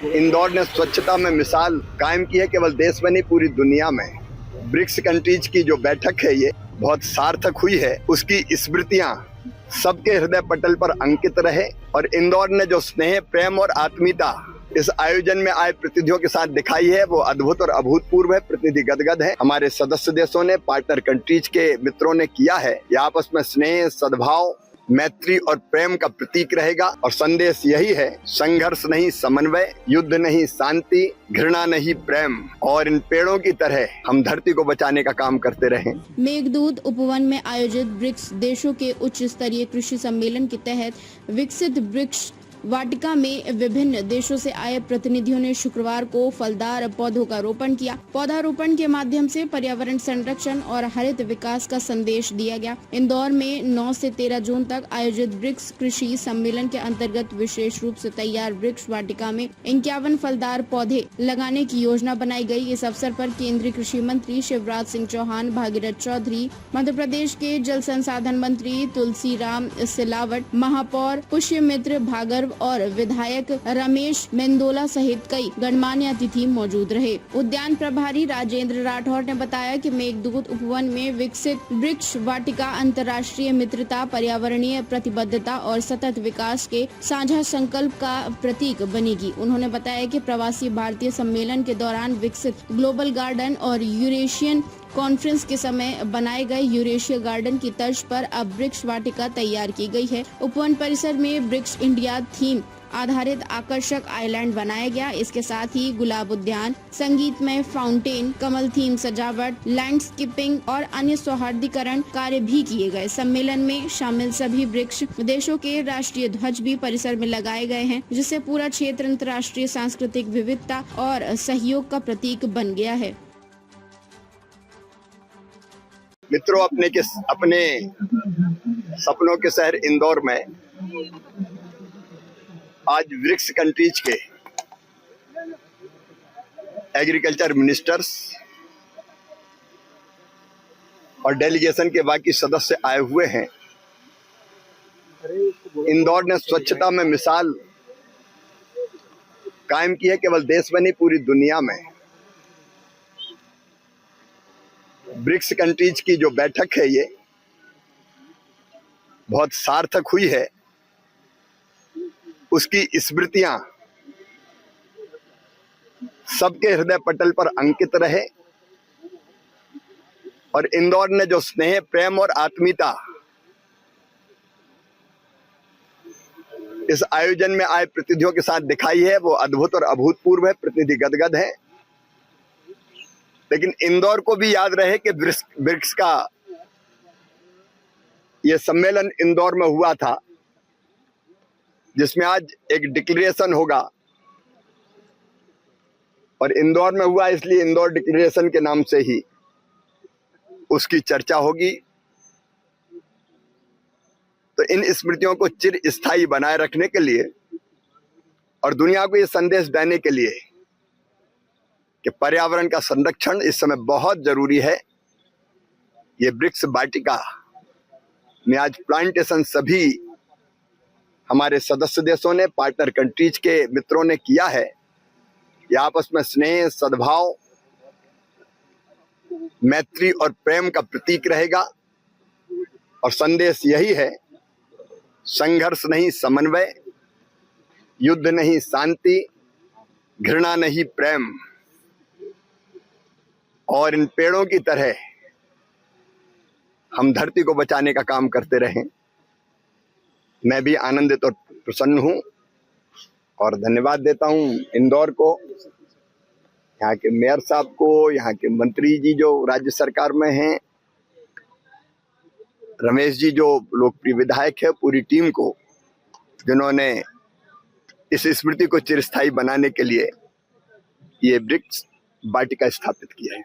इंदौर ने स्वच्छता में मिसाल कायम की है, केवल देश में नहीं पूरी दुनिया में। ब्रिक्स कंट्रीज की जो बैठक है ये बहुत सार्थक हुई है, उसकी स्मृतियां सबके हृदय पटल पर अंकित रहे। और इंदौर ने जो स्नेह, प्रेम और आत्मीयता इस आयोजन में आए प्रतिनिधियों के साथ दिखाई है वो अद्भुत और अभूतपूर्व है। प्रतिनिधि गदगद है। हमारे सदस्य देशों ने, पार्टनर कंट्रीज के मित्रों ने किया है। ये आपस में स्नेह, सद्भाव, मैत्री और प्रेम का प्रतीक रहेगा। और संदेश यही है, संघर्ष नहीं समन्वय, युद्ध नहीं शांति, घृणा नहीं प्रेम। और इन पेड़ों की तरह हम धरती को बचाने का काम करते रहें। मेघदूत उपवन में आयोजित ब्रिक्स देशों के उच्च स्तरीय कृषि सम्मेलन के तहत विकसित ब्रिक्स वाटिका में विभिन्न देशों से आए प्रतिनिधियों ने शुक्रवार को फलदार पौधों का रोपण किया। पौधारोपण के माध्यम से पर्यावरण संरक्षण और हरित विकास का संदेश दिया गया। इंदौर में 9 से 13 जून तक आयोजित ब्रिक्स कृषि सम्मेलन के अंतर्गत विशेष रूप से तैयार ब्रिक्स वाटिका में 51 फलदार पौधे लगाने की योजना बनाई गई। इस अवसर पर केंद्रीय कृषि मंत्री शिवराज सिंह चौहान, भागीरथ चौधरी, मध्य प्रदेश के जल संसाधन मंत्री तुलसीराम सिलावट, महापौर पुष्यमित्र भागर्व और विधायक रमेश मेंदोला सहित कई गणमान्य अतिथि मौजूद रहे। उद्यान प्रभारी राजेंद्र राठौर ने बताया कि मेघदूत उपवन में विकसित वृक्ष वाटिका अंतर्राष्ट्रीय मित्रता, पर्यावरणीय प्रतिबद्धता और सतत विकास के साझा संकल्प का प्रतीक बनेगी। उन्होंने बताया कि प्रवासी भारतीय सम्मेलन के दौरान विकसित ग्लोबल गार्डन और यूरेशियन कॉन्फ्रेंस के समय बनाए गए यूरेशिया गार्डन की तर्ज पर अब ब्रिक्स वाटिका तैयार की गई है। उपवन परिसर में ब्रिक्स इंडिया थीम आधारित आकर्षक आइलैंड बनाया गया। इसके साथ ही गुलाब उद्यान, संगीतमय फाउंटेन, कमल थीम सजावट, लैंडस्केपिंग और अन्य सौहार्दीकरण कार्य भी किए गए। सम्मेलन में शामिल सभी ब्रिक्स देशों के राष्ट्रीय ध्वज भी परिसर में लगाए गए हैं, जिससे पूरा क्षेत्र अंतर्राष्ट्रीय सांस्कृतिक विविधता और सहयोग का प्रतीक बन गया है। मित्रों, अपने सपनों के शहर इंदौर में आज ब्रिक्स कंट्रीज के एग्रीकल्चर मिनिस्टर्स और डेलीगेशन के बाकी सदस्य आए हुए हैं। इंदौर ने स्वच्छता में मिसाल कायम की है, केवल देश में नहीं पूरी दुनिया में। ब्रिक्स कंट्रीज की जो बैठक है ये बहुत सार्थक हुई है, उसकी स्मृतियां सबके हृदय पटल पर अंकित रहे। और इंदौर ने जो स्नेह, प्रेम और आत्मीयता इस आयोजन में आए प्रतिनिधियों के साथ दिखाई है वो अद्भुत और अभूतपूर्व है। प्रतिनिधि गदगद है। लेकिन इंदौर को भी याद रहे कि ब्रिक्स का ये सम्मेलन इंदौर में हुआ था, जिसमें आज एक डिक्लेरेशन होगा। और इंदौर में हुआ इसलिए इंदौर डिक्लेरेशन के नाम से ही उसकी चर्चा होगी। तो इन स्मृतियों को चिर स्थायी बनाए रखने के लिए और दुनिया को ये संदेश देने के लिए कि पर्यावरण का संरक्षण इस समय बहुत जरूरी है, ये ब्रिक्स वाटिका में आज प्लांटेशन सभी हमारे सदस्य देशों ने, पार्टनर कंट्रीज के मित्रों ने किया है। ये आपस में स्नेह, सद्भाव, मैत्री और प्रेम का प्रतीक रहेगा। और संदेश यही है, संघर्ष नहीं समन्वय, युद्ध नहीं शांति, घृणा नहीं प्रेम। और इन पेड़ों की तरह हम धरती को बचाने का काम करते रहें। मैं भी आनंदित और प्रसन्न हूं और धन्यवाद देता हूं इंदौर को, यहाँ के मेयर साहब को, यहाँ के मंत्री जी जो राज्य सरकार में हैं, रमेश जी जो लोकप्रिय विधायक है, पूरी टीम को, जिन्होंने इस स्मृति को चिरस्थायी बनाने के लिए ये ब्रिक्स वाटिका स्थापित किया है।